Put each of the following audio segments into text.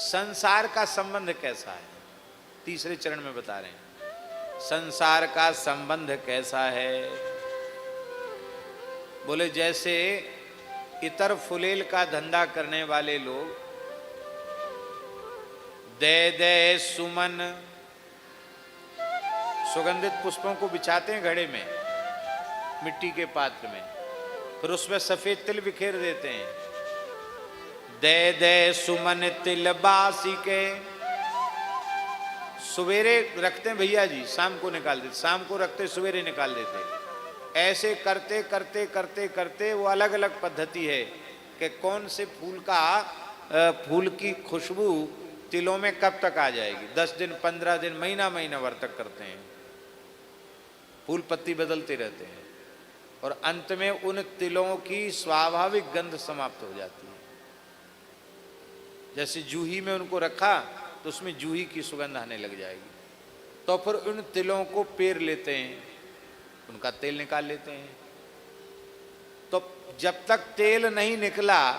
संसार का संबंध कैसा है, तीसरे चरण में बता रहे हैं। संसार का संबंध कैसा है? बोले जैसे इतर फुलेल का धंधा करने वाले लोग दे दे सुमन, सुगंधित पुष्पों को बिछाते हैं घड़े में, मिट्टी के पात्र में, फिर उसमें सफेद तिल बिखेर देते हैं। दे दे सुमन तिल बासी के, सवेरे रखते हैं भैया जी, शाम को निकाल देते, शाम को रखते सवेरे निकाल देते। ऐसे करते करते करते करते वो अलग अलग पद्धति है कि कौन से फूल की खुशबू तिलों में कब तक आ जाएगी। 10 दिन, 15 दिन, महीना महीना भर तक करते हैं, फूल पत्ती बदलते रहते हैं और अंत में उन तिलों की स्वाभाविक गंध समाप्त हो जाती है। जैसे जूही में उनको रखा तो उसमें जूही की सुगंध आने लग जाएगी, तो फिर उन तिलों को पेर लेते हैं, उनका तेल निकाल लेते हैं। तो जब तक तेल नहीं निकला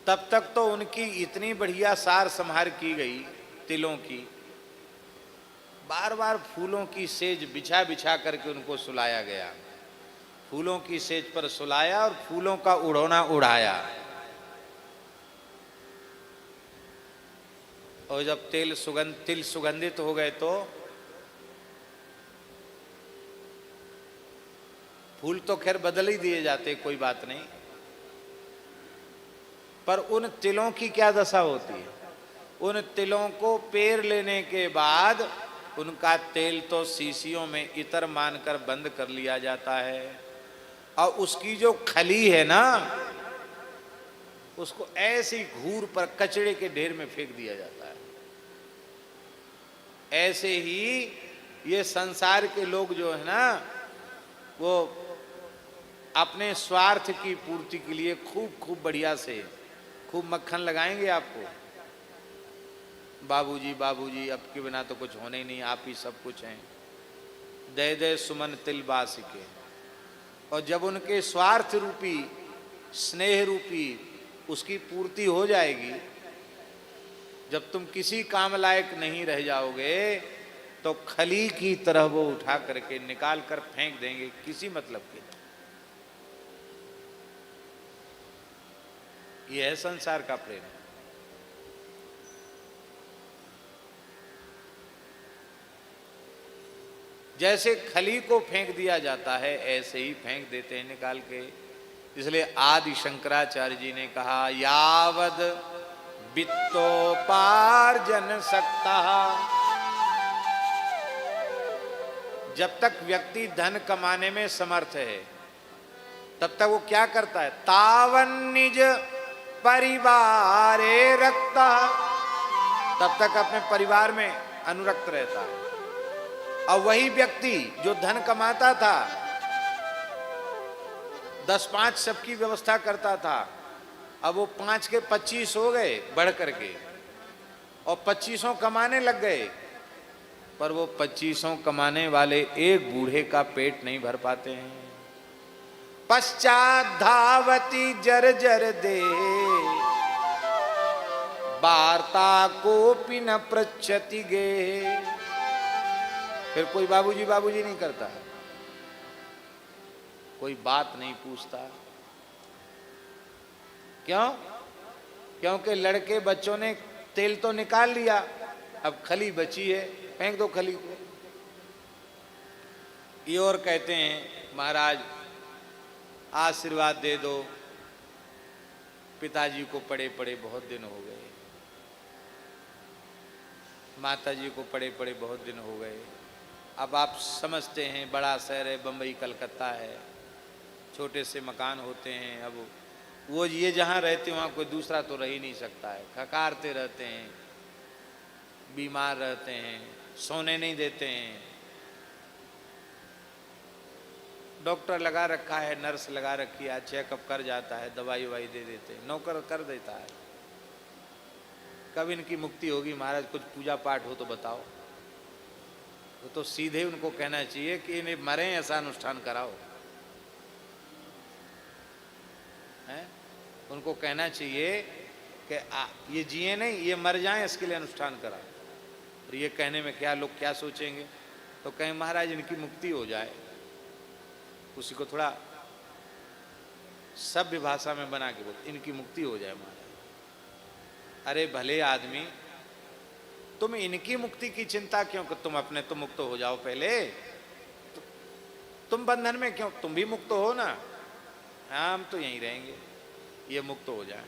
तब तक तो उनकी इतनी बढ़िया सार संहार की गई तिलों की, बार बार फूलों की सेज बिछा बिछा करके उनको सुलाया गया, फूलों की सेज पर सुलाया और फूलों का उड़ोना उड़ाया। और जब तिल सुगंधित हो गए तो फूल तो खैर बदल ही दिए जाते, कोई बात नहीं, पर उन तिलों की क्या दशा होती है? उन तिलों को पेर लेने के बाद उनका तेल तो शीशियों में इतर मानकर बंद कर लिया जाता है और उसकी जो खली है ना, उसको ऐसी घूर पर कचड़े के ढेर में फेंक दिया जाता है। ऐसे ही ये संसार के लोग जो है ना, वो अपने स्वार्थ की पूर्ति के लिए खूब खूब बढ़िया से खूब मक्खन लगाएंगे आपको। बाबूजी बाबूजी, अब के बिना तो कुछ होने ही नहीं, आप ही सब कुछ हैं। दे दे सुमन तिल बासी के। और जब उनके स्वार्थ रूपी, स्नेह रूपी उसकी पूर्ति हो जाएगी, जब तुम किसी काम लायक नहीं रह जाओगे, तो खली की तरह वो उठा करके निकाल कर फेंक देंगे, किसी मतलब के। यह है संसार का प्रेम। जैसे खली को फेंक दिया जाता है, ऐसे ही फेंक देते हैं निकाल के। इसलिए आदि शंकराचार्य जी ने कहा, यावद वित्तोपार्जन सकता, जब तक व्यक्ति धन कमाने में समर्थ है तब तक वो क्या करता है? तावन निज परिवारे रखता, तब तक अपने परिवार में अनुरक्त रहता है। और वही व्यक्ति जो धन कमाता था, 10-5 सबकी व्यवस्था करता था, अब वो 5 के 25 हो गए बढ़ करके, और 25 कमाने लग गए, पर वो 25 कमाने वाले एक बूढ़े का पेट नहीं भर पाते हैं। पश्चात धावती जर जर दे, वार्ता कोपि न पृच्छति गे। फिर कोई बाबूजी बाबूजी नहीं करता, कोई बात नहीं पूछता। क्यों? क्योंकि लड़के बच्चों ने तेल तो निकाल लिया, अब खली बची है, फेंक दो खली को। ये और कहते हैं, महाराज आशीर्वाद दे दो, पिताजी को पड़े पड़े बहुत दिन हो गए, माताजी को पड़े पड़े बहुत दिन हो गए। अब आप समझते हैं बड़ा शहर है, बम्बई कलकत्ता है, छोटे से मकान होते हैं। अब वो ये जहाँ रहते हैं वहाँ कोई दूसरा तो रह ही नहीं सकता है, खकारते रहते हैं, बीमार रहते हैं, सोने नहीं देते हैं, डॉक्टर लगा रखा है, नर्स लगा रखी है, चेकअप कर जाता है, दवाई ववाई दे देते हैं, नौकर कर देता है। कब इनकी मुक्ति होगी महाराज? कुछ पूजा पाठ हो तो बताओ। तो सीधे उनको कहना चाहिए कि इन्हें मरे ऐसा अनुष्ठान कराओ, है? उनको कहना चाहिए कि ये जिए नहीं, ये मर जाएं, इसके लिए अनुष्ठान करा। और ये कहने में क्या लोग क्या सोचेंगे, तो कहें महाराज इनकी मुक्ति हो जाए, उसी को थोड़ा सभ्य भाषा में बना के बोल, इनकी मुक्ति हो जाए महाराज। अरे भले आदमी, तुम इनकी मुक्ति की चिंता क्यों, कि तुम अपने तो मुक्त हो जाओ पहले, तुम बंधन में क्यों, तुम भी मुक्त हो ना, हम तो यहीं रहेंगे, ये मुक्त हो जाए।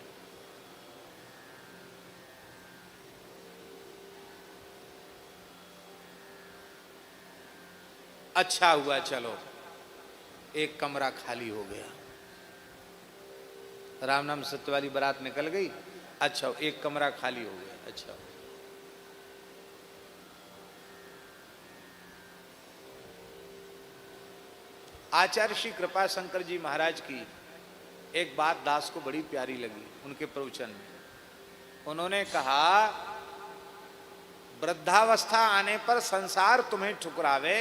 अच्छा हुआ, चलो एक कमरा खाली हो गया, राम नाम सत्य वाली बारात निकल गई। अच्छा, एक कमरा खाली हो गया। अच्छा, आचार्य श्री कृपा शंकर जी महाराज की एक बात दास को बड़ी प्यारी लगी उनके प्रवचन में। उन्होंने कहा, वृद्धावस्था आने पर संसार तुम्हें ठुकरावे,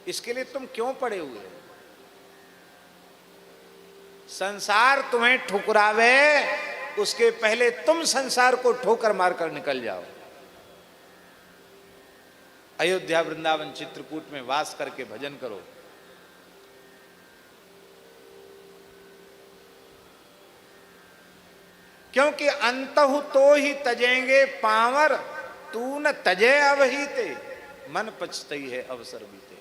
इसके लिए तुम क्यों पड़े हुए हो? संसार तुम्हें ठुकरावे, उसके पहले तुम संसार को ठोकर मारकर निकल जाओ। अयोध्या, वृंदावन, चित्रकूट में वास करके भजन करो। क्योंकि अंतहु तो ही तजेंगे पांवर, तू न तजे अवहीते, मन पछतई है अवसर बीते।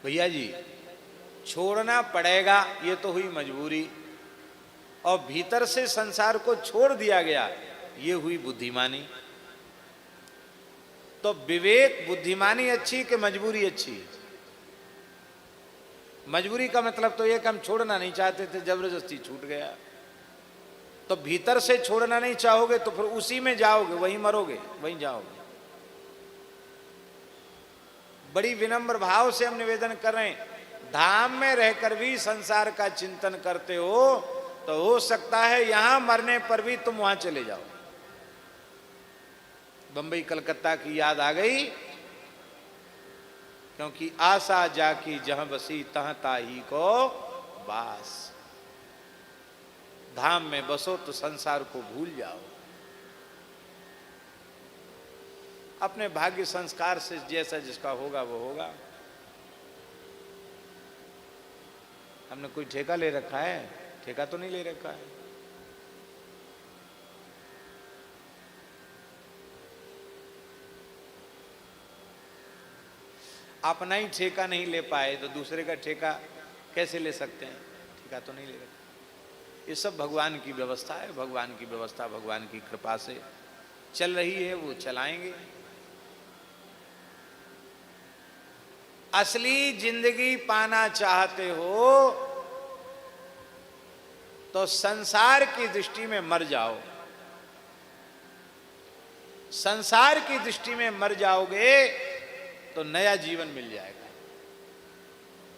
भैया जी, छोड़ना पड़ेगा, ये तो हुई मजबूरी, और भीतर से संसार को छोड़ दिया गया, ये हुई बुद्धिमानी। तो विवेक, बुद्धिमानी अच्छी कि मजबूरी अच्छी? मजबूरी का मतलब तो ये कि हम छोड़ना नहीं चाहते थे, जबरदस्ती छूट गया। तो भीतर से छोड़ना नहीं चाहोगे तो फिर उसी में जाओगे, वहीं मरोगे, वहीं जाओगे। बड़ी विनम्र भाव से हम निवेदन कर रहे हैं, धाम में रहकर भी संसार का चिंतन करते हो तो हो सकता है यहां मरने पर भी तुम वहां चले जाओ। बंबई कलकत्ता की याद आ गई, क्योंकि आशा जाकी जहां बसी तहां ताही को बास। धाम में बसो तो संसार को भूल जाओ। अपने भाग्य संस्कार से जैसा जिसका होगा वो होगा। हमने कोई ठेका ले रखा है? ठेका तो नहीं ले रखा है। अपना ही ठेका नहीं ले पाए तो दूसरे का ठेका कैसे ले सकते हैं? ठेका तो नहीं ले रखा। ये सब भगवान की व्यवस्था है। भगवान की व्यवस्था भगवान की कृपा से चल रही है, वो चलाएंगे। असली जिंदगी पाना चाहते हो तो संसार की दृष्टि में मर जाओ। संसार की दृष्टि में मर जाओगे तो नया जीवन मिल जाएगा।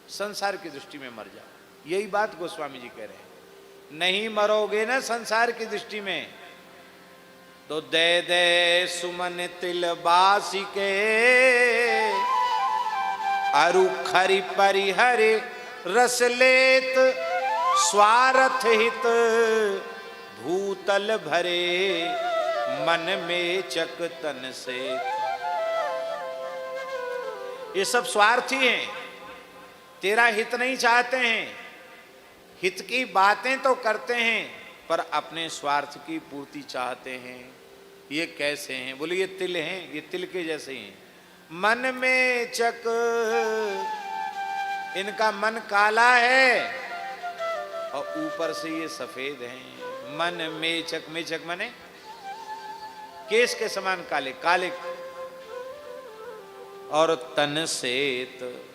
संसार की दृष्टि में मर जाओ, यही बात गोस्वामी जी कह रहे हैं। नहीं मरोगे ना संसार की दृष्टि में तो दे दे सुमन तिल बासी के, अरु खरी परिहरे रस लेत, स्वार्थ हित भूतल भरे, मन में चक तन से। ये सब स्वार्थी हैं, तेरा हित नहीं चाहते हैं। हित की बातें तो करते हैं पर अपने स्वार्थ की पूर्ति चाहते हैं। ये कैसे हैं? बोले ये तिल हैं, ये तिल के जैसे हैं। मन में चक, इनका मन काला है और ऊपर से ये सफेद हैं। मन मेचक, मेचक माने केस के समान काले, काले और तन सेत।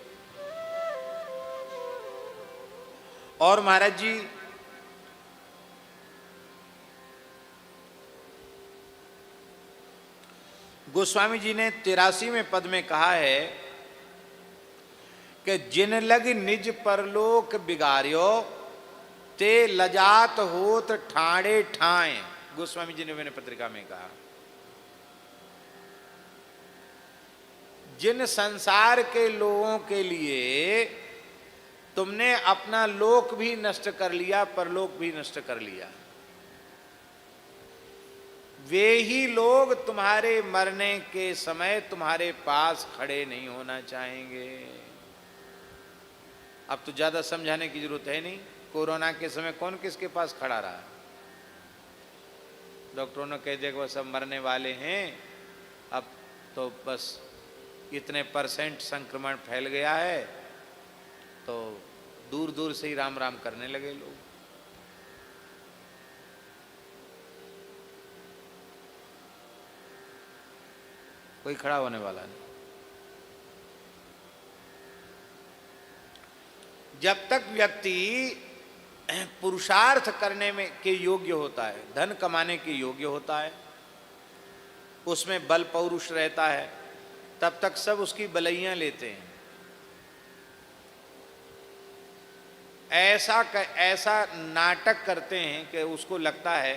और महाराज जी गोस्वामी जी ने 83वें पद में कहा है कि जिन लग निज परलोक बिगाड़ियो, ते लजात होत ठाणे ठाए। गोस्वामी जी ने मैंने पत्रिका में कहा, जिन संसार के लोगों के लिए तुमने अपना लोक भी नष्ट कर लिया, परलोक भी नष्ट कर लिया। वे ही लोग तुम्हारे मरने के समय तुम्हारे पास खड़े नहीं होना चाहेंगे। अब तो ज्यादा समझाने की जरूरत है नहीं। कोरोना के समय कौन किसके पास खड़ा रहा? डॉक्टरों ने कह दिया कि बस अब मरने वाले हैं, अब तो बस इतने % संक्रमण फैल गया है, तो दूर दूर से ही राम राम करने लगे लोग। कोई खड़ा होने वाला नहीं। जब तक व्यक्ति पुरुषार्थ करने में के योग्य होता है, धन कमाने के योग्य होता है, उसमें बल पौरुष रहता है, तब तक सब उसकी बलैयां लेते हैं। ऐसा नाटक करते हैं कि उसको लगता है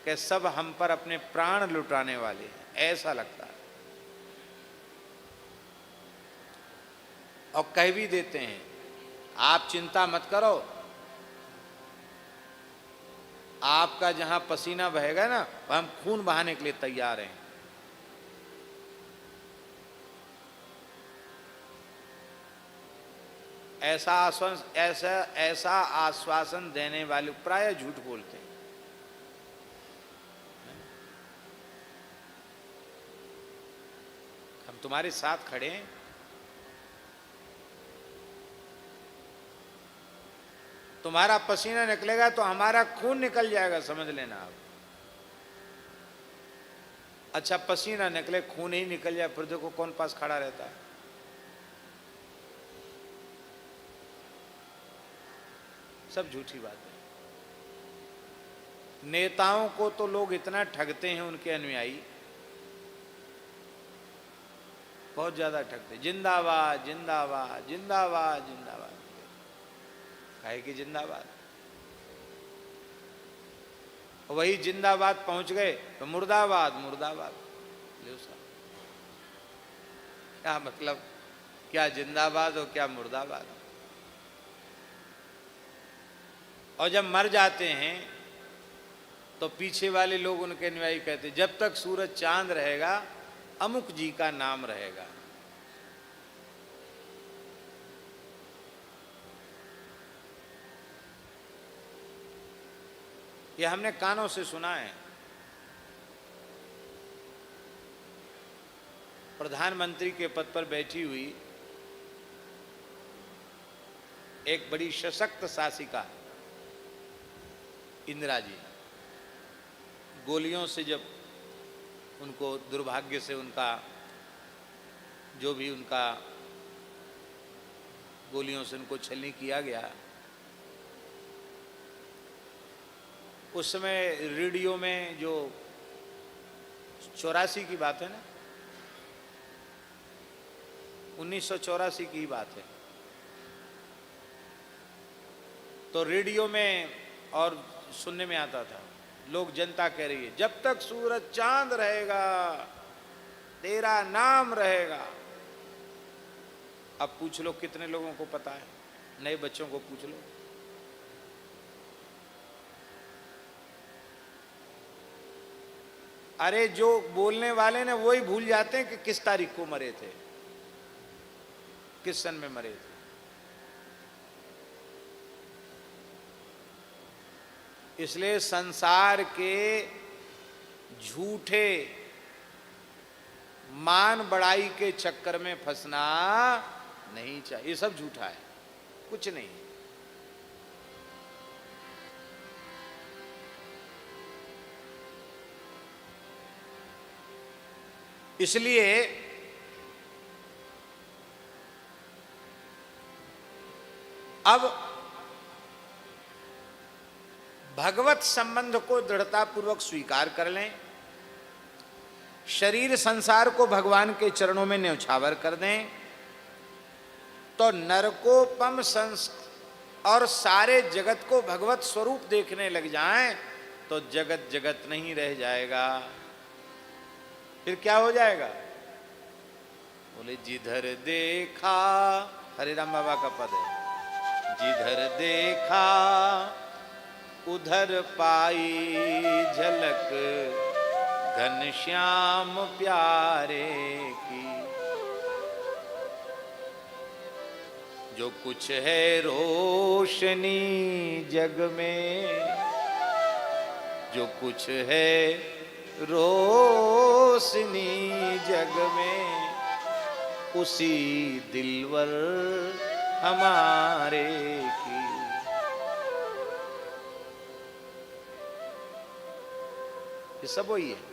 कि सब हम पर अपने प्राण लुटाने वाले हैं, ऐसा लगता है। और कह भी देते हैं, आप चिंता मत करो, आपका जहां पसीना बहेगा ना, हम खून बहाने के लिए तैयार हैं। ऐसा आश्वासन देने वाले प्राय झूठ बोलते हैं। हम तुम्हारे साथ खड़े हैं, तुम्हारा पसीना निकलेगा तो हमारा खून निकल जाएगा, समझ लेना आप। अच्छा, पसीना निकले खून ही निकल जाए, फिर देखो कौन पास खड़ा रहता है। सब झूठी बात है। नेताओं को तो लोग इतना ठगते हैं, उनके अनुयायी बहुत ज्यादा ठगते। जिंदाबाद जिंदाबाद जिंदाबाद जिंदाबाद, काहे की जिंदाबाद? वही जिंदाबाद पहुंच गए तो मुर्दाबाद मुर्दाबाद। क्या मतलब, क्या जिंदाबाद हो क्या मुर्दाबाद? और जब मर जाते हैं तो पीछे वाले लोग, उनके अनुयायी कहते, जब तक सूरज चांद रहेगा अमुक जी का नाम रहेगा। ये हमने कानों से सुना है। प्रधानमंत्री के पद पर बैठी हुई एक बड़ी सशक्त शासिका इंदिरा जी, गोलियों से जब उनको, दुर्भाग्य से उनका जो भी उनका गोलियों से उनको छलनी किया गया, उस समय रेडियो में जो 84 की बात है ना, 1984 की बात है, तो रेडियो में और सुनने में आता था, लोग, जनता कह रही है, जब तक सूरज चांद रहेगा तेरा नाम रहेगा। अब पूछ लो कितने लोगों को पता है, नए बच्चों को पूछ लो। अरे जो बोलने वाले ने वही भूल जाते हैं कि किस तारीख को मरे थे, किस सन में मरे थे। इसलिए संसार के झूठे मान बढ़ाई के चक्कर में फंसना नहीं चाहिए। ये सब झूठा है, कुछ नहीं। इसलिए अब भगवत संबंध को दृढ़तापूर्वक स्वीकार कर लें, शरीर संसार को भगवान के चरणों में न्यौछावर कर दें, तो नरकोपम और सारे जगत को भगवत स्वरूप देखने लग जाएं, तो जगत जगत नहीं रह जाएगा। फिर क्या हो जाएगा? बोले, जिधर देखा, हरे राम बाबा का पद है, जिधर देखा उधर पाई झलक घनश्याम प्यारे की। जो कुछ है रोशनी जग में, जो कुछ है रोशनी जग में, उसी दिलवर हमारे की। ये सब वही है।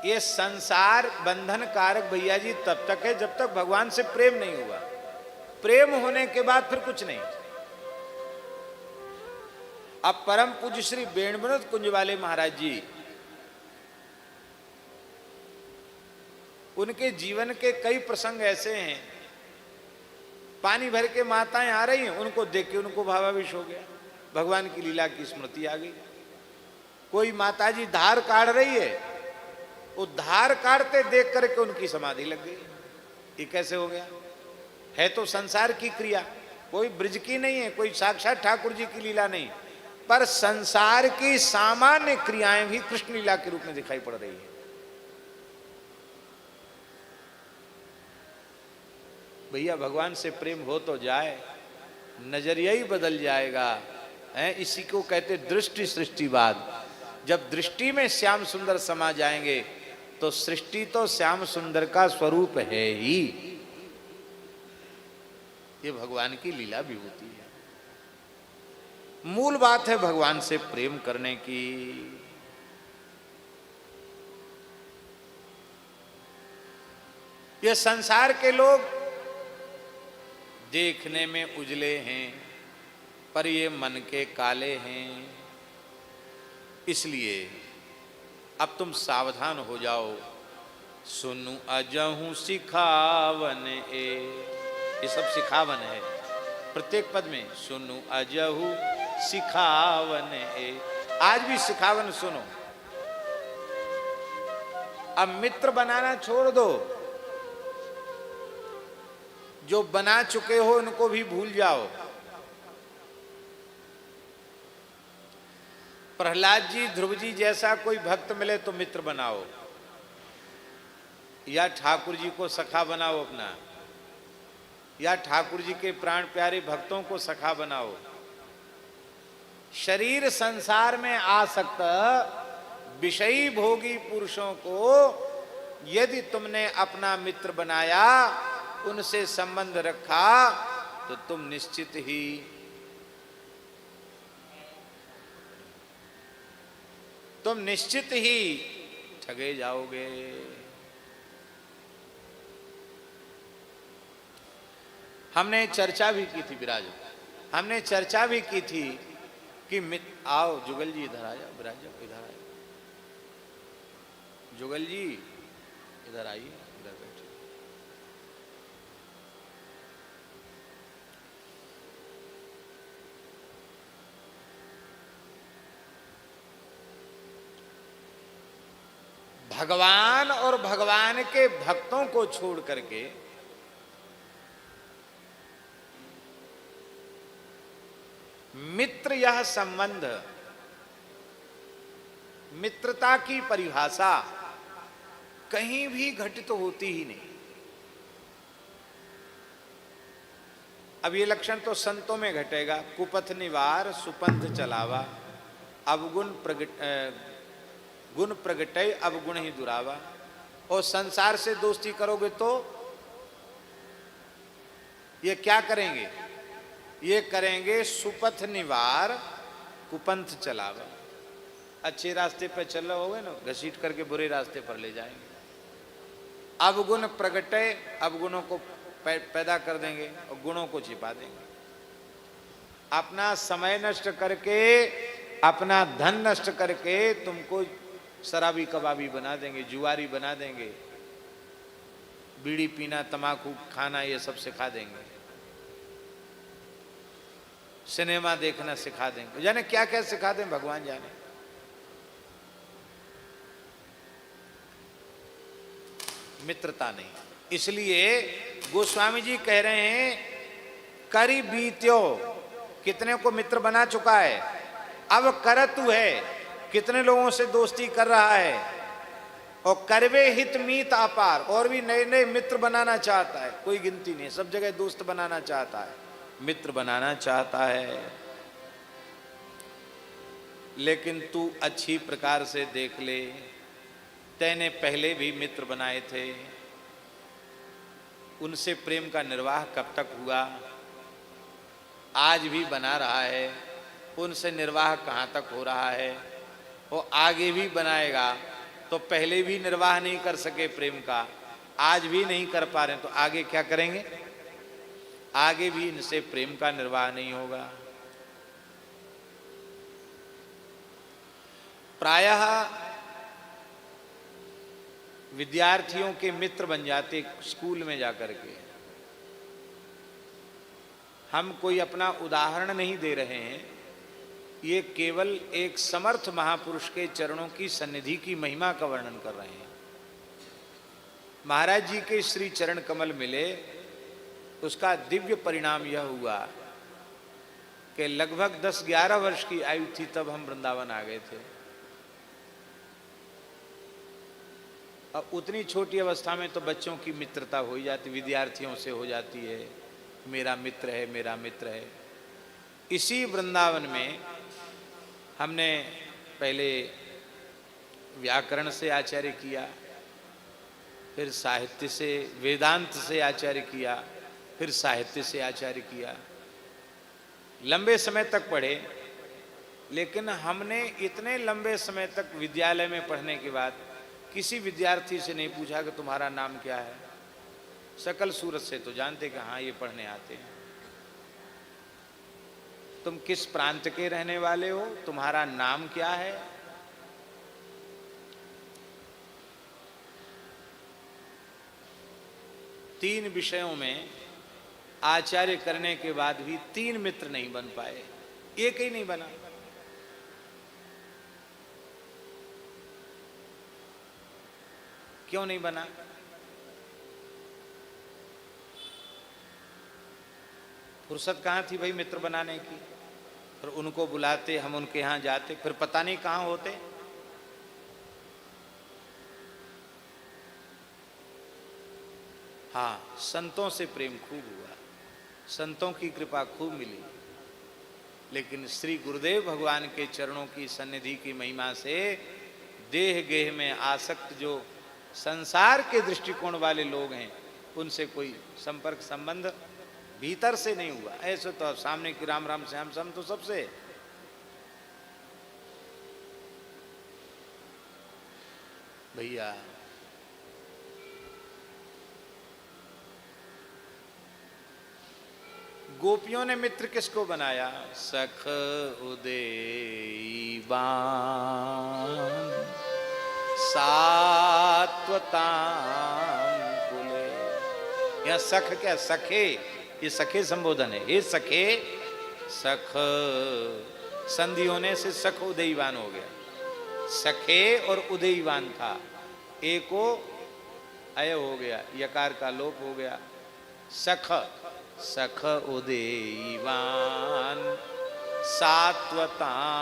ये संसार बंधन कारक भैया जी तब तक है जब तक भगवान से प्रेम नहीं हुआ। प्रेम होने के बाद फिर कुछ नहीं। अब परम पूज्य श्री बेणविनोद कुंज वाले महाराज जी, उनके जीवन के कई प्रसंग ऐसे हैं, पानी भर के माताएं आ रही हैं, उनको देख के उनको भावाविश हो गया, भगवान की लीला की स्मृति आ गई। कोई माताजी धार काढ़ रही है, वो धार काढ़ते देख करके उनकी समाधि लग गई। ये कैसे हो गया? है तो संसार की क्रिया, कोई ब्रज की नहीं है, कोई साक्षात ठाकुर जी की लीला नहीं, पर संसार की सामान्य क्रियाएं भी कृष्ण लीला के रूप में दिखाई पड़ रही है। भैया भगवान से प्रेम हो तो जाए, नजरिया ही बदल जाएगा। है, इसी को कहते दृष्टि सृष्टिवाद। जब दृष्टि में श्याम सुंदर समा जाएंगे तो सृष्टि तो श्याम सुंदर का स्वरूप है ही। ये भगवान की लीला विभूति है। मूल बात है भगवान से प्रेम करने की। ये संसार के लोग देखने में उजले हैं, पर ये मन के काले हैं। इसलिए अब तुम सावधान हो जाओ। सुनु अजहू सिखावन ए, ये सब सिखावन है प्रत्येक पद में। सुनु अजहू सिखावन ए, आज भी सिखावन सुनो। अब मित्र बनाना छोड़ दो, जो बना चुके हो उनको भी भूल जाओ। प्रहलाद जी, ध्रुव जी जैसा कोई भक्त मिले तो मित्र बनाओ, या ठाकुर जी को सखा बनाओ अपना, या ठाकुर जी के प्राण प्यारे भक्तों को सखा बनाओ। शरीर संसार में आसक्त विषयी भोगी पुरुषों को यदि तुमने अपना मित्र बनाया, उनसे संबंध रखा, तो तुम निश्चित ही ठगे जाओगे। हमने चर्चा भी की थी विराज, हमने चर्चा भी की थी कि आओ जुगल जी इधर आ जाओ, विराज इधर आ जाओ, जुगल जी इधर आइए, इधर बैठे। भगवान और भगवान के भक्तों को छोड़ करके मित्र, यह संबंध, मित्रता की परिभाषा कहीं भी घटित होती ही नहीं। अब ये लक्षण तो संतों में घटेगा। कुपथ निवार सुपंथ चलावा, अवगुण गुण प्रगटय अवगुण ही दुरावा। और संसार से दोस्ती करोगे तो ये क्या करेंगे? ये करेंगे सुपथ निवार कुपंथ चलावा। अच्छे रास्ते पर चल रहे होगे ना, घसीट करके बुरे रास्ते पर ले जाएंगे। अवगुण प्रगटय, अवगुणों को पैदा कर देंगे और गुणों को छिपा देंगे। अपना समय नष्ट करके, अपना धन नष्ट करके तुमको शराबी कबाबी बना देंगे, जुआरी बना देंगे, बीड़ी पीना, तमाकू खाना, ये सब सिखा देंगे, सिनेमा देखना सिखा देंगे, जाने क्या क्या सिखा दें, भगवान जाने। मित्रता नहीं। इसलिए गोस्वामी जी कह रहे हैं करी बीत्यो, कितने को मित्र बना चुका है, अब करतु है, कितने लोगों से दोस्ती कर रहा है, और करवे हित मीत अपार, और भी नए नए मित्र बनाना चाहता है, कोई गिनती नहीं, सब जगह दोस्त बनाना चाहता है, मित्र बनाना चाहता है। लेकिन तू अच्छी प्रकार से देख ले, तैने पहले भी मित्र बनाए थे, उनसे प्रेम का निर्वाह कब तक हुआ, आज भी बना रहा है, उनसे निर्वाह कहाँ तक हो रहा है, वो आगे भी बनाएगा। तो पहले भी निर्वाह नहीं कर सके प्रेम का, आज भी नहीं कर पा रहे, तो आगे क्या करेंगे, आगे भी इनसे प्रेम का निर्वाह नहीं होगा। प्रायः विद्यार्थियों के मित्र बन जाते स्कूल में जाकर के। हम कोई अपना उदाहरण नहीं दे रहे हैं, ये केवल एक समर्थ महापुरुष के चरणों की सन्निधि की महिमा का वर्णन कर रहे हैं। महाराज जी के श्री चरण कमल मिले, उसका दिव्य परिणाम यह हुआ कि लगभग 10-11 वर्ष की आयु थी तब हम वृंदावन आ गए थे। अब उतनी छोटी अवस्था में तो बच्चों की मित्रता हो ही जाती, विद्यार्थियों से हो जाती है, मेरा मित्र है, मेरा मित्र है। इसी वृंदावन में हमने पहले व्याकरण से आचार्य किया, फिर साहित्य से, वेदांत से आचार्य किया, फिर साहित्य से आचार्य किया, लंबे समय तक पढ़े। लेकिन हमने इतने लंबे समय तक विद्यालय में पढ़ने के बाद किसी विद्यार्थी से नहीं पूछा कि तुम्हारा नाम क्या है। सकल सूरत से तो जानते कि हाँ ये पढ़ने आते हैं। तुम किस प्रांत के रहने वाले हो, तुम्हारा नाम क्या है, तीन विषयों में आचार्य करने के बाद भी 3 मित्र नहीं बन पाए, एक ही नहीं बना। क्यों नहीं बना? फुर्सत कहाँ थी भाई मित्र बनाने की। फिर उनको बुलाते, हम उनके यहाँ जाते, फिर पता नहीं कहाँ होते। हाँ, संतों से प्रेम खूब हुआ, संतों की कृपा खूब मिली, लेकिन श्री गुरुदेव भगवान के चरणों की सन्निधि की महिमा से देह गेह में आसक्त जो संसार के दृष्टिकोण वाले लोग हैं, उनसे कोई संपर्क संबंध भीतर से नहीं हुआ। ऐसे तो सामने की राम राम श्याम श्याम तो सबसे। भैया गोपियों ने मित्र किसको बनाया? सख उदयी बान सात्वताम कुले। यह सख क्या, सखे, ये सखे संबोधन है। हे सखे, सख संधि होने से सख उदयीवान हो गया। सखे और उदयीवान था, एको अय हो गया, यकार का लोप हो गया। सख, सख उदयीवान सात्वतांकुले।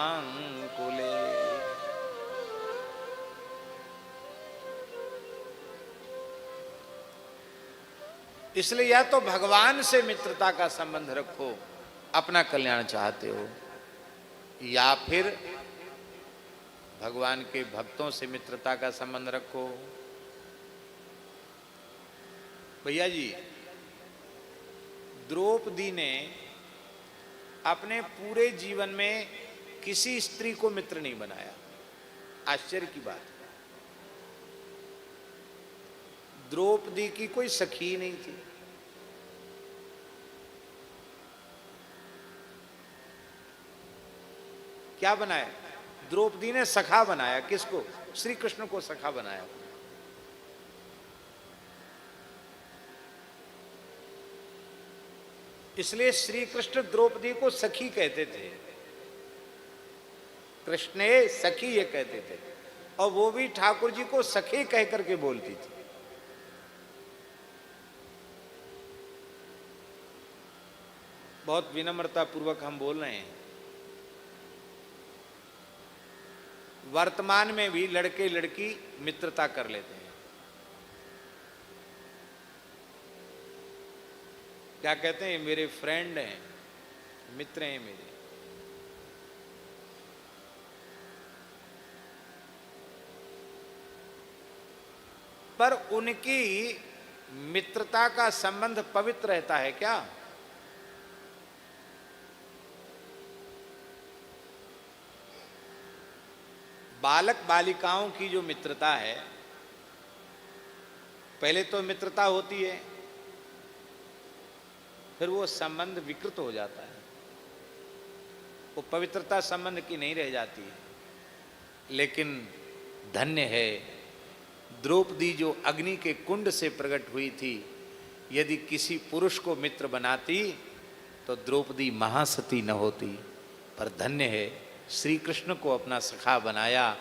इसलिए या तो भगवान से मित्रता का संबंध रखो, अपना कल्याण चाहते हो, या फिर भगवान के भक्तों से मित्रता का संबंध रखो। भैया जी, द्रौपदी ने अपने पूरे जीवन में किसी स्त्री को मित्र नहीं बनाया। आश्चर्य की बात, द्रौपदी की कोई सखी नहीं थी। क्या बनाया? द्रौपदी ने सखा बनाया। किसको? श्री कृष्ण को सखा बनाया। इसलिए श्री कृष्ण द्रौपदी को सखी कहते थे, कृष्णे सखी ये कहते थे, और वो भी ठाकुर जी को सखी कह करके बोलती थी। बहुत विनम्रता पूर्वक हम बोल रहे हैं। वर्तमान में भी लड़के लड़की मित्रता कर लेते हैं। क्या कहते हैं, मेरे फ्रेंड हैं, मित्र हैं मेरे। पर उनकी मित्रता का संबंध पवित्र रहता है क्या? बालक बालिकाओं की जो मित्रता है, पहले तो मित्रता होती है, फिर वो संबंध विकृत हो जाता है, वो पवित्रता संबंध की नहीं रह जाती है। लेकिन धन्य है द्रौपदी जो अग्नि के कुंड से प्रकट हुई थी। यदि किसी पुरुष को मित्र बनाती तो द्रौपदी महासती न होती। पर धन्य है श्री कृष्ण को अपना सखा बनाया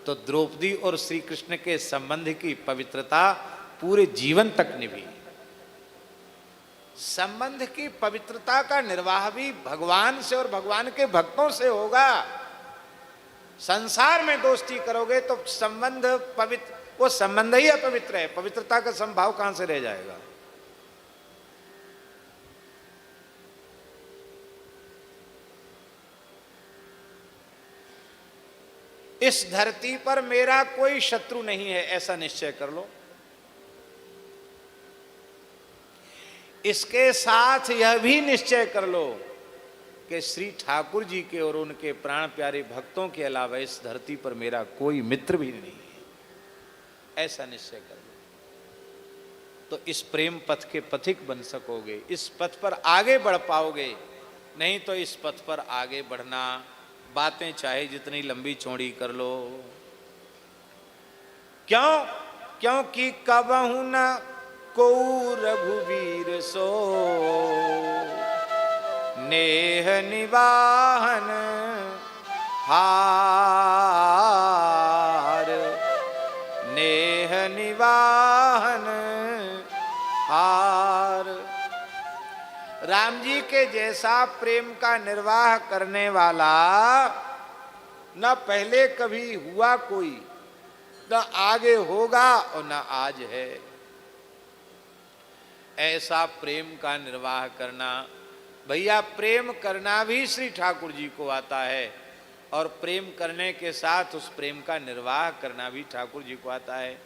तो द्रौपदी और श्री कृष्ण के संबंध की पवित्रता पूरे जीवन तक निभी। संबंध की पवित्रता का निर्वाह भी भगवान से और भगवान के भक्तों से होगा। संसार में दोस्ती करोगे तो संबंध पवित्र, वो संबंध ही अपवित्र है, पवित्रता का संभाव कहां से रह जाएगा? इस धरती पर मेरा कोई शत्रु नहीं है, ऐसा निश्चय कर लो। इसके साथ यह भी निश्चय कर लो कि श्री ठाकुर जी के और उनके प्राण प्यारे भक्तों के अलावा इस धरती पर मेरा कोई मित्र भी नहीं है, ऐसा निश्चय कर लो। तो इस प्रेम पथ के पथिक बन सकोगे, इस पथ पर आगे बढ़ पाओगे। नहीं तो इस पथ पर आगे बढ़ना, बातें चाहे जितनी लंबी चौड़ी कर लो। क्यों? क्योंकि कबहु न को रघुवीर सो नेह निवाहन हार, नेह निवाहन हार। राम जी के जैसा प्रेम का निर्वाह करने वाला न पहले कभी हुआ कोई, न आगे होगा और न आज है। ऐसा प्रेम का निर्वाह करना, भैया प्रेम करना भी श्री ठाकुर जी को आता है और प्रेम करने के साथ उस प्रेम का निर्वाह करना भी ठाकुर जी को आता है।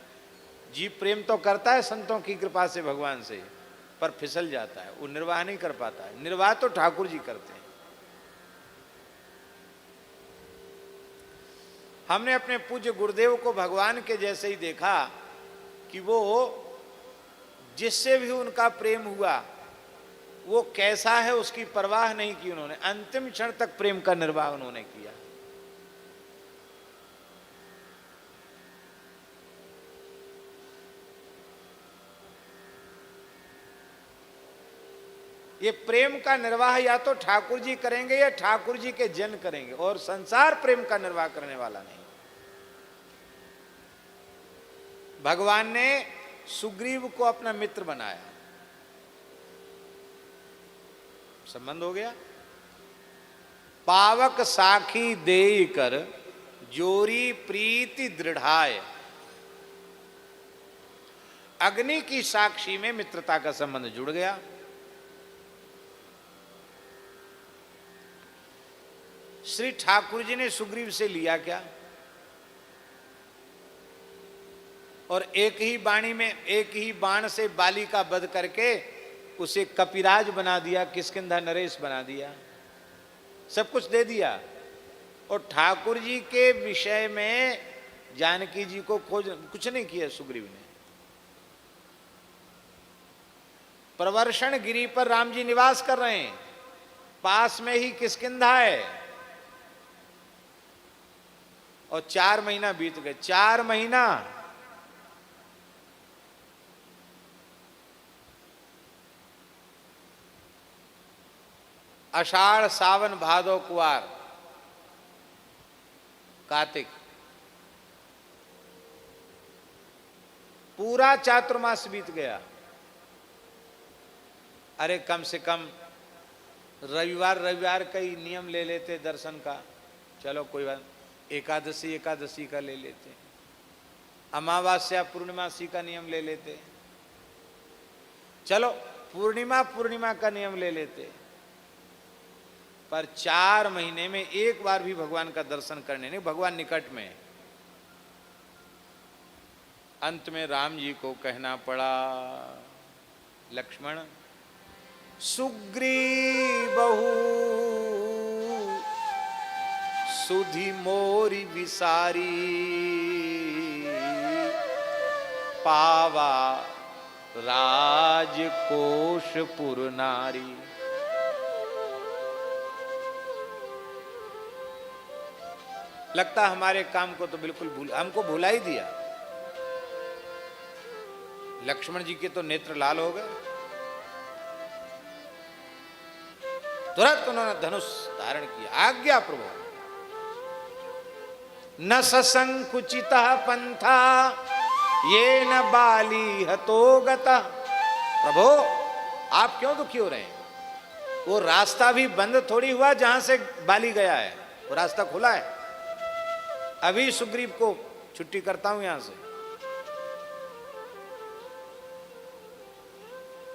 जी प्रेम तो करता है संतों की कृपा से भगवान से, पर फिसल जाता है, वो निर्वाह नहीं कर पाता है। निर्वाह तो ठाकुर जी करते हैं। हमने अपने पूज्य गुरुदेव को भगवान के जैसे ही देखा कि वो जिससे भी उनका प्रेम हुआ वो कैसा है उसकी परवाह नहीं की उन्होंने, अंतिम क्षण तक प्रेम का निर्वाह उन्होंने किया। ये प्रेम का निर्वाह या तो ठाकुर जी करेंगे या ठाकुर जी के जन करेंगे, और संसार प्रेम का निर्वाह करने वाला नहीं। भगवान ने सुग्रीव को अपना मित्र बनाया, संबंध हो गया। पावक साखी देय कर जोरी प्रीति दृढ़ाय, अग्नि की साक्षी में मित्रता का संबंध जुड़ गया। श्री ठाकुर जी ने सुग्रीव से लिया क्या? और एक ही बाणी में, एक ही बाण से बाली का वध करके उसे कपिराज बना दिया, किष्किंधा नरेश बना दिया, सब कुछ दे दिया। और ठाकुर जी के विषय में जानकी जी को खोज कुछ नहीं किया सुग्रीव ने। प्रवर्षण गिरी पर राम जी निवास कर रहे हैं, पास में ही किष्किंधा है, और 4 महीना बीत गए। 4 महीना आषाढ़ सावन भादो कुआर कार्तिक, पूरा चातुर्मास बीत गया। अरे कम से कम रविवार रविवार का ही नियम ले लेते दर्शन का, चलो कोई बात, एकादशी एकादशी का ले लेते, अमावस्या पूर्णिमासी का नियम ले लेते, चलो पूर्णिमा पूर्णिमा का नियम ले लेते, पर 4 महीने में एक बार भी भगवान का दर्शन करने नहीं, भगवान निकट में। अंत में राम जी को कहना पड़ा, लक्ष्मण सुग्रीवहु सुधि मोरी विसारी, पावा राजकोषपुर नारी। लगता हमारे काम को तो बिल्कुल हमको भुला ही दिया। लक्ष्मण जी के तो नेत्र लाल हो गए, तुरंत उन्होंने धनुष धारण किया, आज्ञा प्रभु। न ससंकुचिता पंथा ये न बाली हतो गता। प्रभु आप क्यों दुखी हो रहे हैं? वो रास्ता भी बंद थोड़ी हुआ जहां से बाली गया है, वो रास्ता खुला है। अभी सुग्रीव को छुट्टी करता हूं यहां से।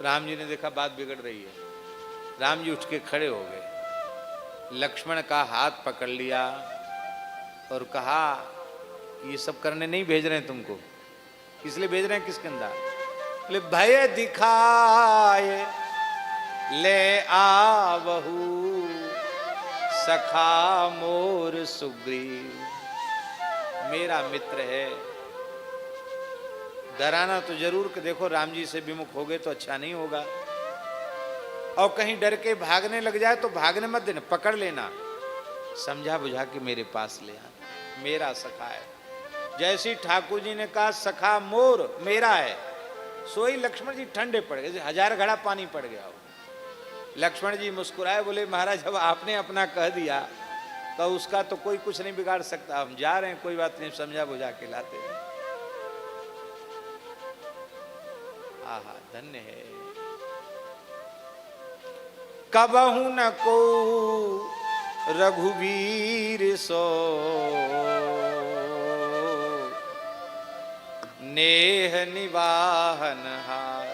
राम जी ने देखा बात बिगड़ रही है, राम जी उठ के खड़े हो गए, लक्ष्मण का हाथ पकड़ लिया और कहा ये सब करने नहीं भेज रहे हैं तुमको, किस लिए भेज रहे हैं, किसके अंदर? बोले भय दिखाए ले आवहु सखा मोर सुग्रीव। मेरा मित्र है, डराना तो जरूर कि देखो राम जी से विमुख हो गए तो अच्छा नहीं होगा, और कहीं डर के भागने लग जाए तो भागने मत देना, पकड़ लेना, समझा बुझा के मेरे पास ले आना, मेरा सखा है। जैसी ठाकुर जी ने कहा सखा मोर मेरा है, सोई लक्ष्मण जी ठंडे पड़ गए, 1000 घड़ा पानी पड़ गया हो। लक्ष्मण जी मुस्कुराए, बोले महाराज जब आपने अपना कह दिया तो उसका तो कोई कुछ नहीं बिगाड़ सकता, हम जा रहे हैं, कोई बात नहीं, समझा बुझा के लाते हैं। आहा धन्य है। कबहु न को रघुवीर सो नेह निवाहन हार।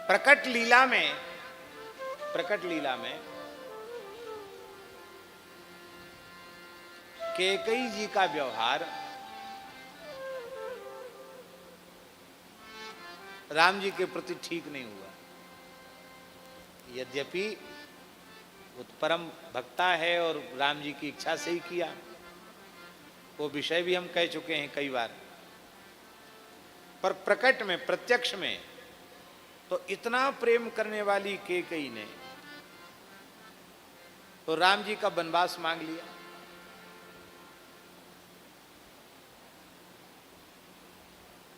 प्रकट लीला में कैकेयी जी का व्यवहार राम जी के प्रति ठीक नहीं हुआ। यद्यपि वो परम भक्ता है और राम जी की इच्छा से ही किया, वो विषय भी हम कह चुके हैं कई बार, पर प्रकट में प्रत्यक्ष में तो इतना प्रेम करने वाली कैकेयी ने तो राम जी का वनवास मांग लिया।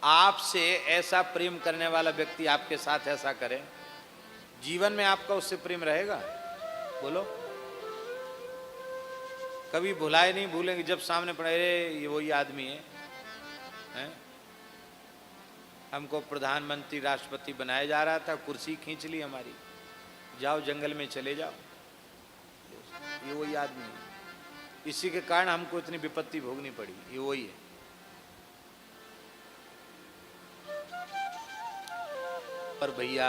आपसे ऐसा प्रेम करने वाला व्यक्ति आपके साथ ऐसा करे, जीवन में आपका उससे प्रेम रहेगा? बोलो, कभी भुलाए नहीं भूलेंगे, जब सामने पड़े ये वही आदमी है? हमको प्रधानमंत्री राष्ट्रपति बनाया जा रहा था, कुर्सी खींच ली हमारी, जाओ जंगल में चले जाओ, ये वही आदमी है। इसी के कारण हमको इतनी विपत्ति भोगनी पड़ी, ये वही है। पर भैया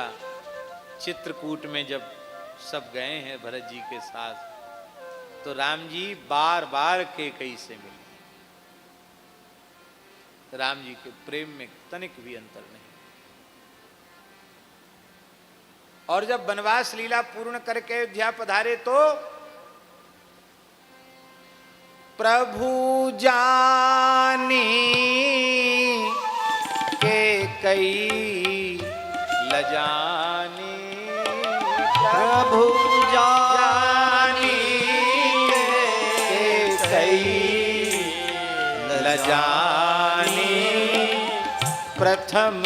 चित्रकूट में जब सब गए हैं भरत जी के साथ, तो राम जी बार बार कैकेयी से मिले। राम जी के प्रेम में तनिक भी अंतर नहीं। और जब वनवास लीला पूर्ण करके अयोध्या पधारे तो प्रभु जानी कैकेयी लजानी, प्रभु जानी कैकेयी लजानी, प्रथम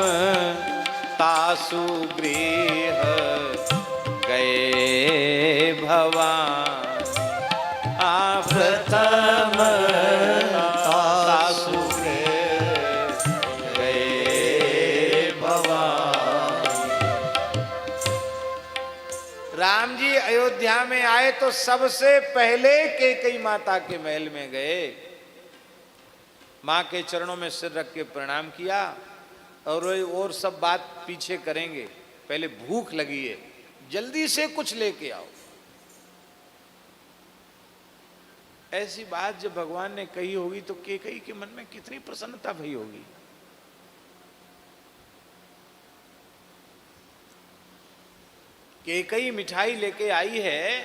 तासु गृह गए भवानी। राम जी अयोध्या में आए तो सबसे पहले कैकेयी माता के महल में गए, मां के चरणों में सिर रख के प्रणाम किया और सब बात पीछे करेंगे, पहले भूख लगी है, जल्दी से कुछ लेके आओ। ऐसी बात जब भगवान ने कही होगी तो कैकेयी के मन में कितनी प्रसन्नता भई होगी। कैकेयी मिठाई लेके आई है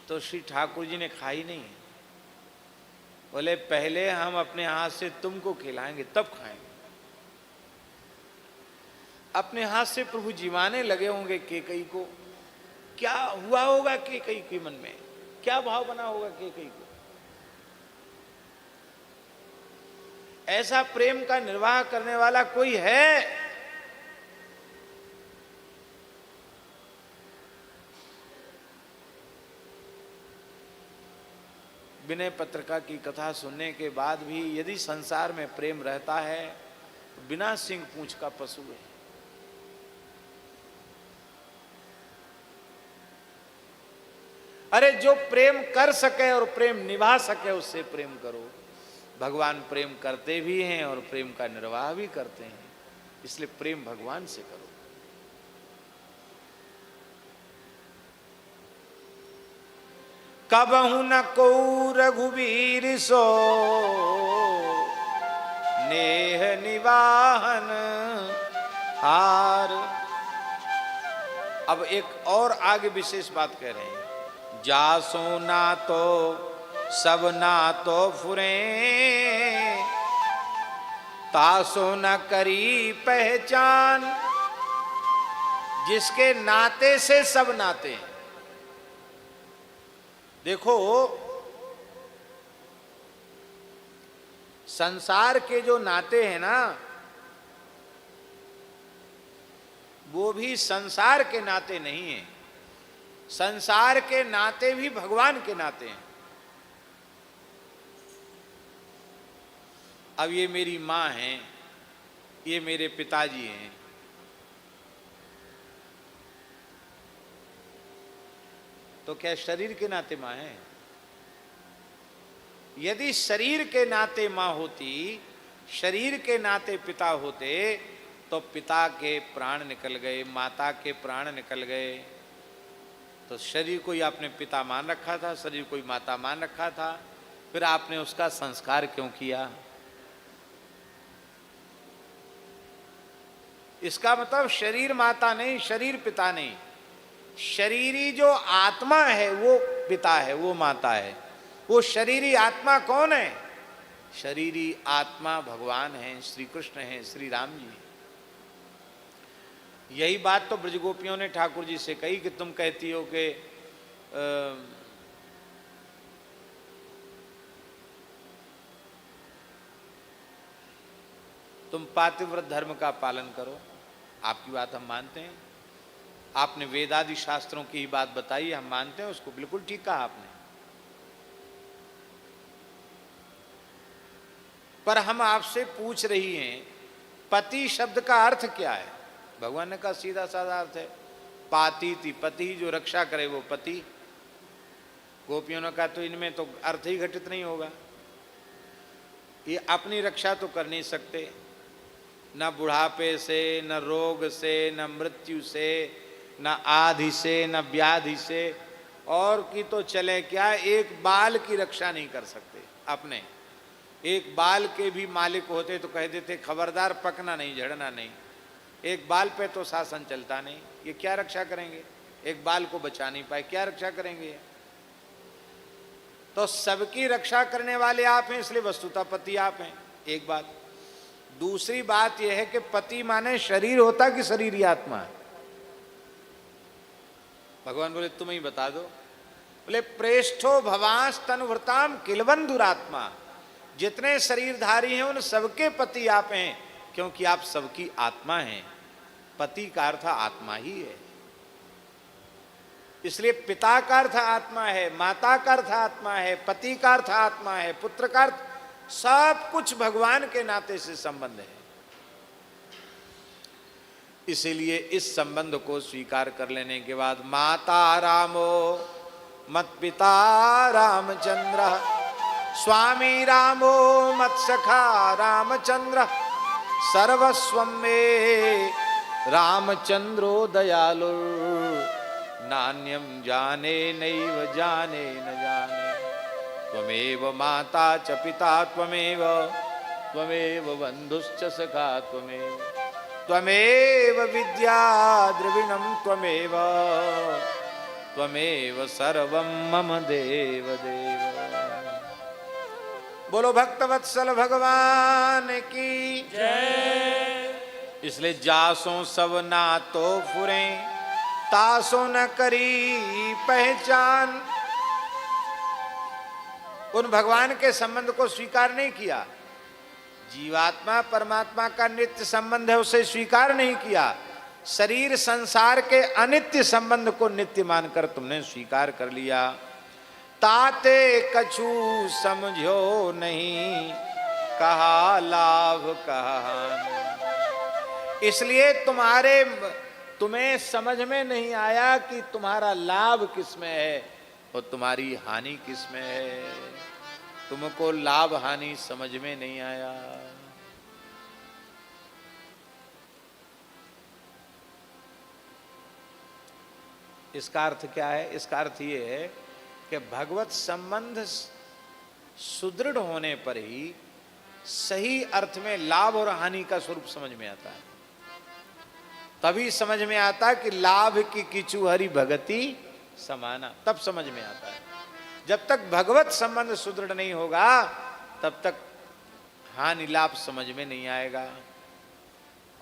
तो श्री ठाकुर जी ने खाई नहीं, बोले पहले हम अपने हाथ से तुमको खिलाएंगे तब खाएंगे। अपने हाथ से प्रभु जीवाने लगे होंगे कैकेयी को। क्या हुआ होगा कैकेयी के मन में, क्या भाव बना होगा कैकेयी को। ऐसा प्रेम का निर्वाह करने वाला कोई है? विनय पत्रिका की कथा सुनने के बाद भी यदि संसार में प्रेम रहता है तो बिना सिंह पूंछ का पशु है। अरे जो प्रेम कर सके और प्रेम निभा सके उससे प्रेम करो। भगवान प्रेम करते भी हैं और प्रेम का निर्वाह भी करते हैं, इसलिए प्रेम भगवान से करो। कबहु न को रघुवीर सो नेह निवाहन हार। अब एक और आगे विशेष बात कह रहे हैं, जासो ना तो सब ना तो फुरे, तासो न करी पहचान। जिसके नाते से सब नाते हैं। देखो संसार के जो नाते हैं ना, वो भी संसार के नाते नहीं है। संसार के नाते भी भगवान के नाते हैं। अब ये मेरी मां है, ये मेरे पिताजी हैं, तो क्या शरीर के नाते मां है? यदि शरीर के नाते मां होती, शरीर के नाते पिता होते, तो पिता के प्राण निकल गए, माता के प्राण निकल गए। तो शरीर को ही आपने पिता मान रखा था, शरीर को ही माता मान रखा था, फिर आपने उसका संस्कार क्यों किया? इसका मतलब शरीर माता नहीं, शरीर पिता नहीं। शरीरी जो आत्मा है वो पिता है, वो माता है। वो शरीरी आत्मा कौन है? शरीरी आत्मा भगवान है, श्री कृष्ण है, श्री राम जी। यही बात तो ब्रजगोपियों ने ठाकुर जी से कही कि तुम कहती हो कि तुम पातिव्रत धर्म का पालन करो। आपकी बात हम मानते हैं, आपने वेदादि शास्त्रों की ही बात बताई, हम मानते हैं उसको, बिल्कुल ठीक कहा आपने। पर हम आपसे पूछ रही हैं, पति शब्द का अर्थ क्या है? भगवान ने कहा सीधा साधा अर्थ है पाती थी, पति जो रक्षा करे वो पति। गोपियों ने कहा तो इनमें तो अर्थ ही घटित नहीं होगा, ये अपनी रक्षा तो कर नहीं सकते, न बुढ़ापे से, न रोग से, न मृत्यु से, न आधि से, न व्याधि से, और की तो चले क्या, एक बाल की रक्षा नहीं कर सकते अपने। एक बाल के भी मालिक होते तो कह देते खबरदार पकना नहीं, झड़ना नहीं। एक बाल पे तो शासन चलता नहीं, ये क्या रक्षा करेंगे? एक बाल को बचा नहीं पाए, क्या रक्षा करेंगे? तो सबकी रक्षा करने वाले आप हैं, इसलिए वस्तुतः पति आप हैं, एक बात। दूसरी बात यह है कि पति माने शरीर होता कि शरीरी आत्मा है? भगवान बोले तुम ही बता दो। बोले प्रेष्ठो भवांस तनुभृताम किलबंधुरात्मा। जितने शरीरधारी हैं उन सबके पति आप हैं, क्योंकि आप सबकी आत्मा हैं। पति का अर्थ आत्मा ही है, इसलिए पिता का अर्थ आत्मा है, माता का अर्थ आत्मा है, पति का अर्थ आत्मा है, पुत्र का अर्थ, सब कुछ भगवान के नाते से संबंध है। इसीलिए इस संबंध को स्वीकार कर लेने के बाद माता रामो मत पिता रामचंद्र स्वामी रामो मत सखा रामचंद्र सर्वस्वं मे रामचंद्रो दयालु नान्यं जाने नैव जाने न जाने त्वमेव माता च पिता त्वमेव त्वमेव बन्धुश्च सखा त्वमेव त्वमेव विद्या द्रविणं त्वमेव त्वमेव सर्वं मम देव देव। बोलो भक्तवत्सल भगवान की जय। इसलिए जासों सब ना तो फुरे तासों न करी पहचान। उन भगवान के संबंध को स्वीकार नहीं किया, जीवात्मा परमात्मा का नित्य संबंध है उसे स्वीकार नहीं किया, शरीर संसार के अनित्य संबंध को नित्य मानकर तुमने स्वीकार कर लिया। ताते कछु समझो नहीं कहा लाभ कहा हानि। इसलिए तुम्हें समझ में नहीं आया कि तुम्हारा लाभ किसमें है और तुम्हारी हानि किसमें है। तुमको लाभ हानि समझ में नहीं आया। इसका अर्थ क्या है? इसका अर्थ ये है कि भगवत संबंध सुदृढ़ होने पर ही सही अर्थ में लाभ और हानि का स्वरूप समझ में आता है। तभी समझ में आता कि लाभ की किचु हरि भगति समाना, तब समझ में आता है। जब तक भगवत संबंध सुदृढ़ नहीं होगा तब तक हानि लाभ समझ में नहीं आएगा।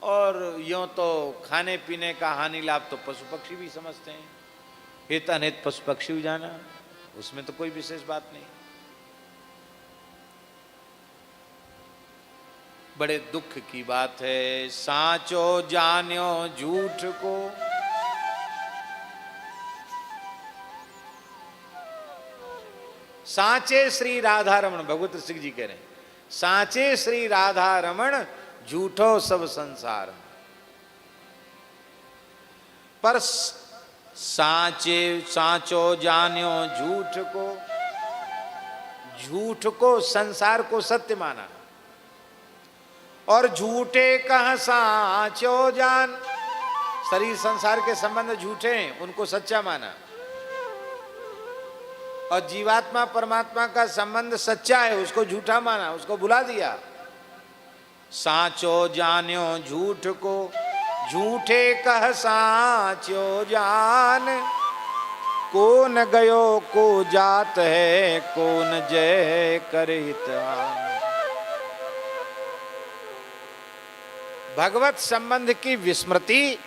और यूं तो खाने पीने का हानि लाभ तो पशु पक्षी भी समझते हैं, हित अनित पशु पक्षी जाना, उसमें तो कोई विशेष बात नहीं। बड़े दुख की बात है, साचो जान्यो झूठ को सांचे श्री राधा रमण, भगवत सिंह जी कह रहे हैं, सांचे श्री राधा रमण झूठो सब संसार। पर सांचो जान्यो झूठ को संसार को सत्य माना, और झूठे कह सांचो जान, शरीर संसार के संबंध झूठे हैं उनको सच्चा माना, और जीवात्मा परमात्मा का संबंध सच्चा है उसको झूठा माना, उसको भुला दिया। सांचो जान्यो झूठ को झूठे कह सांचो जान, कौन गयो को जात है कौन जय करित। भगवत संबंध की विस्मृति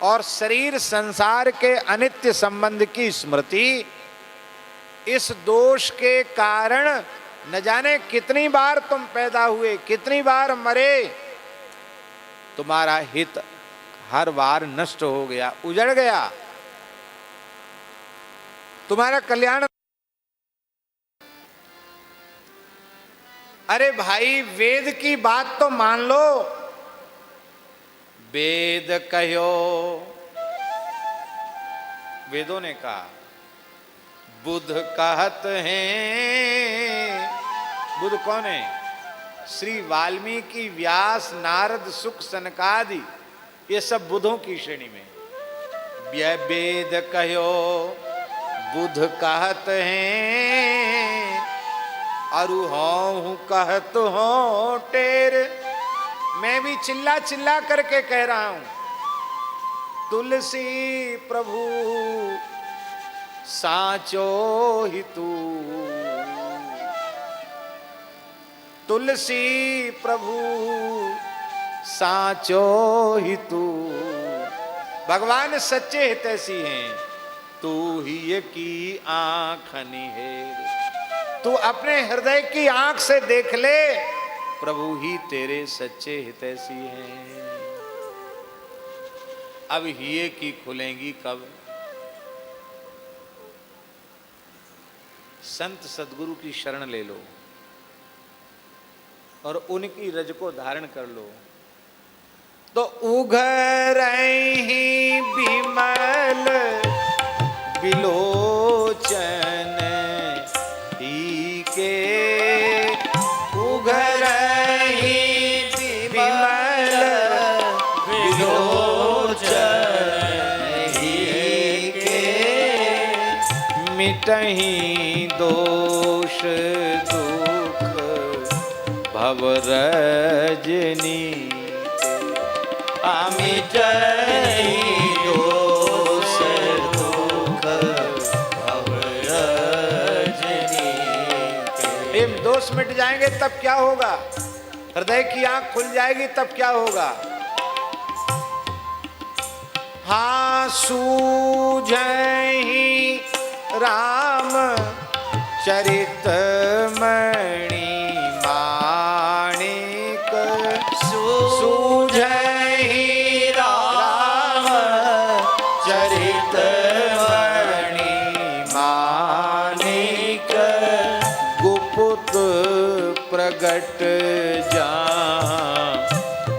और शरीर संसार के अनित्य संबंध की स्मृति, इस दोष के कारण न जाने कितनी बार तुम पैदा हुए, कितनी बार मरे, तुम्हारा हित हर बार नष्ट हो गया, उजड़ गया, तुम्हारा कल्याण। अरे भाई वेद की बात तो मान लो, वेद कहो, वेदों ने कहा, बुध कहत हैं, बुध कौन है? श्री वाल्मीकि, व्यास, नारद, सुक, सनकादि, ये सब बुधों की श्रेणी में। वेद कहो बुध कहत हैं, अरु हूँ कहत हो टेर। मैं भी चिल्ला चिल्ला करके कह रहा हूं, तुलसी प्रभु साचो ही तू, तुलसी प्रभु साचो ही तू। भगवान सच्चे हितैषी हैं, तू ही की आंख निहेर। तू अपने हृदय की आंख से देख ले, प्रभु ही तेरे सच्चे हितैषी हैं। अब हिये की खुलेंगी कब? संत सदगुरु की शरण ले लो और उनकी रज को धारण कर लो, तो उघरहि विमल बिलोचन के, उघरहि विमल बिलोचन के, मिटहि दोष दुख भवरजनी, मिटहि दोष दुख भवरजनी के। ये दोष मिट जाएंगे तब क्या होगा? हृदय की आंख खुल जाएगी तब क्या होगा? हाँ सूझहि राम चरित मणि माणिक, सूझहि राम चरित मणि माणिक, गुप्त प्रगट जहाँ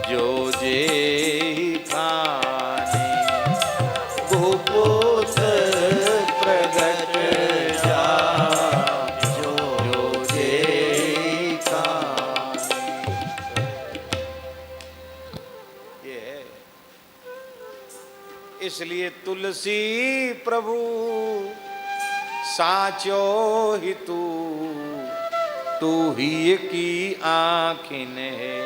जो जेहि खानि, गुप्त प्रगट जहाँ जो जेहि खानि। ये है। इसलिए तुलसी प्रभु साचो ही तू ही की आँखिन है,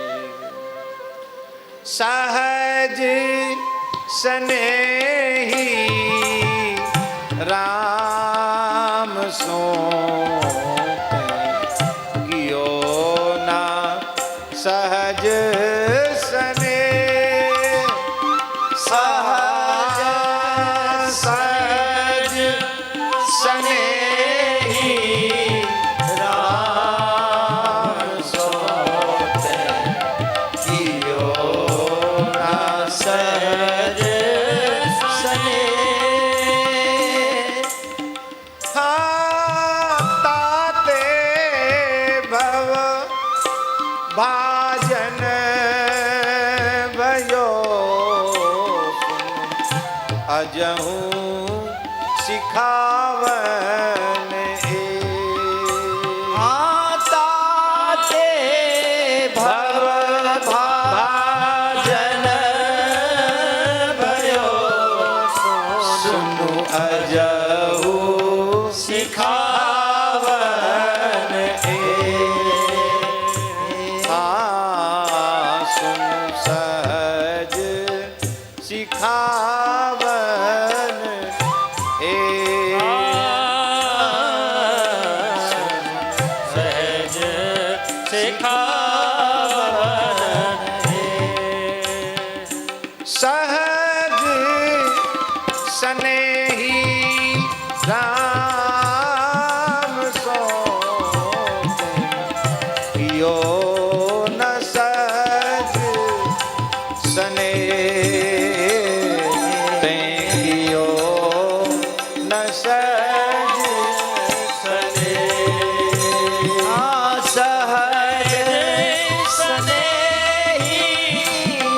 सहज स्नेही राम सो गियो ना, सहज स्ने सहज सहज स्नेही राम सोते कियो ना, सहज सने हाँ ताते भव भाजन भयो, अजहू सिखावन ताते भव भाजन भयो, सुनु अजहू सिखावन हाँ सुनु सहज सिखावन सहज सिखावन सहज स्नेही राम सो कियो न सहज स्ने, कियो न सहज सने सहज स्नेही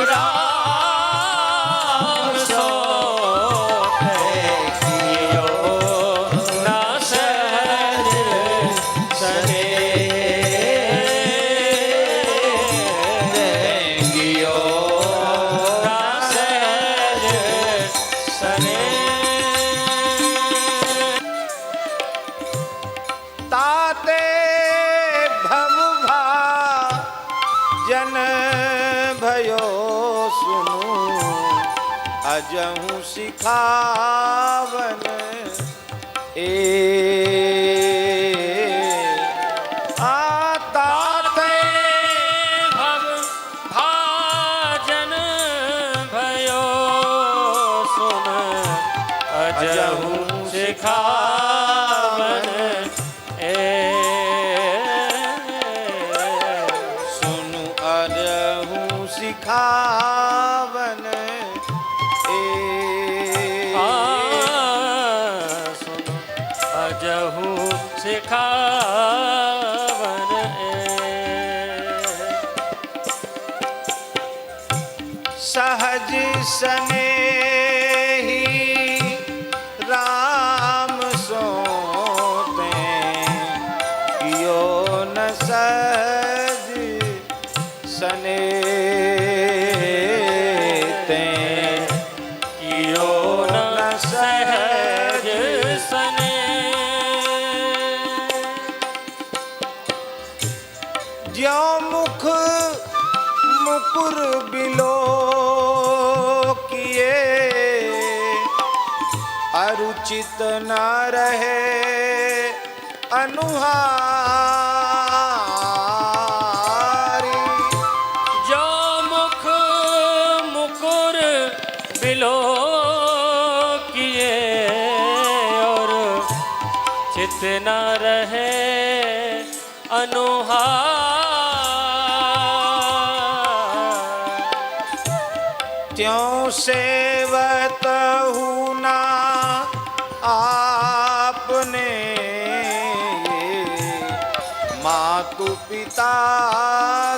राम सोते कियो न सहज सने, कियो न सहज सने ताते भमुभा जन भयो, सुनु अजहू सिखावन ताते भव भाजन भयो, सुन अजहू सिखावन सुनु अजहू सिखावन सुन अजहू सिखावन अरुचित न रहे अनुहारी। जो मुख मुकुर बिलो किए और चित न रहे अनुहार। त्यों सेवत हूँ ना आपने मातु पिता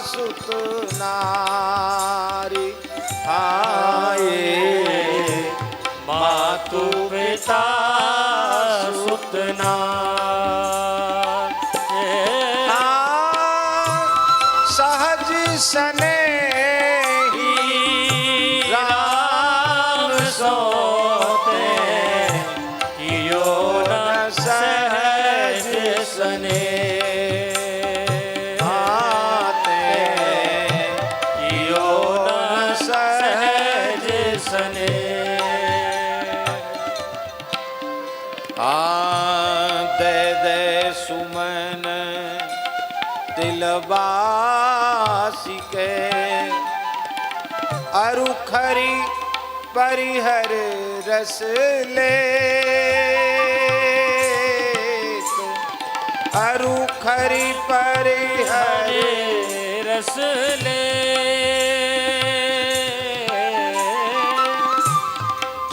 सुत नारी। आए मातु पिता सुत नारी। सहज सने राम सोते कियो न सहज सने। कियो न सहज सने। दे दे सुमन तिलबासी के अरुखरी परिहर रस ले। अरुखरी परिहर हरे रस ले।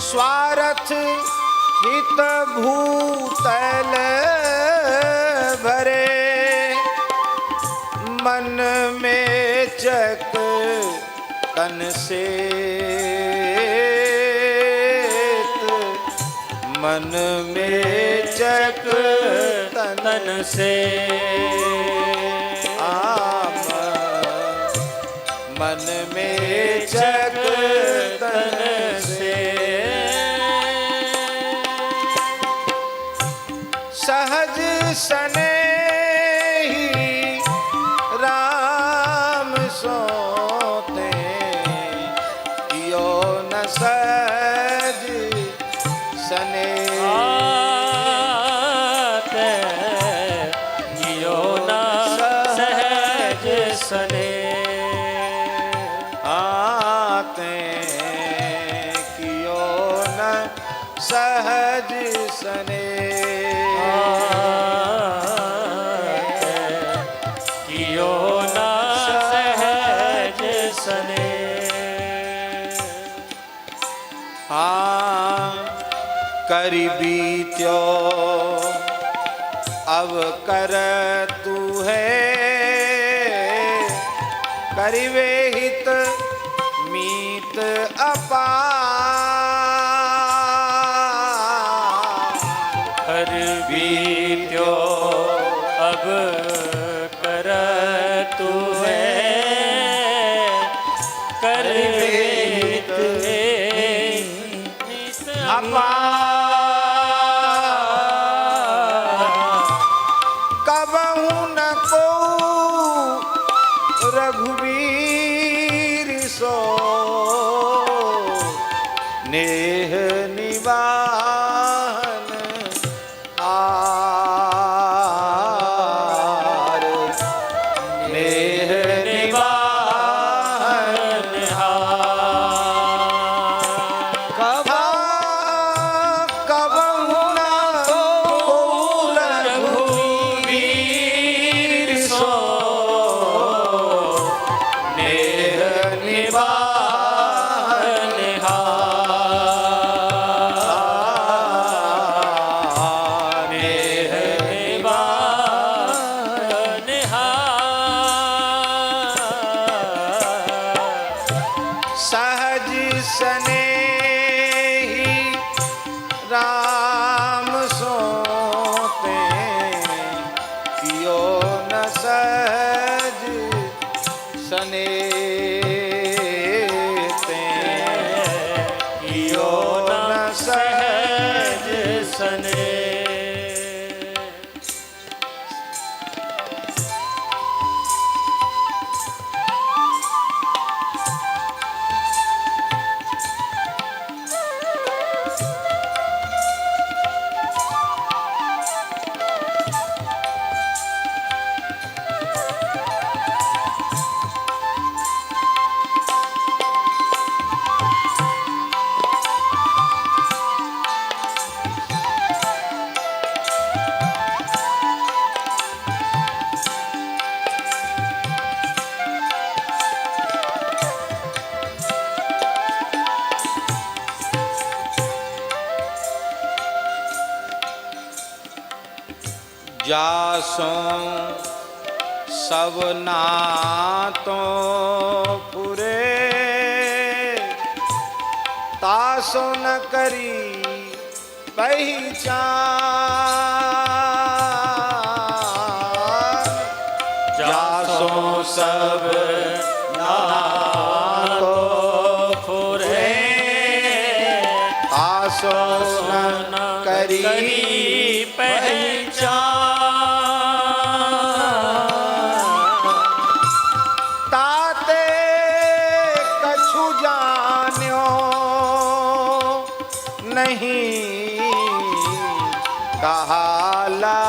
स्वार्थ हित भूतल भरे मन में चक तन से। मन में चक तन से। मन में चक तन से। सहज सने ही राम सोते कियो न सहज सने। आते कियो न सहज सने। आते कियो न सहज सने। कियो न सहज सने। करीबी त्यो अब कर तू है करिवे हित मीत अपार। हर बीत्यो अब कर तू है कर वेत नित अपार। कबहु न को रघुवीर सो नेह निवान आर। नेह निवान कबहु न को रघुवीर सो नेह निवान सहज सने ही राम सोते कियो न सहज सने। कियो न सहज सने। जासों सब नातों पुरे, तासों न करी पहचान। जासों सब नातों पुरे, तासों न करी ताते कछु जान्यो नहीं कहाला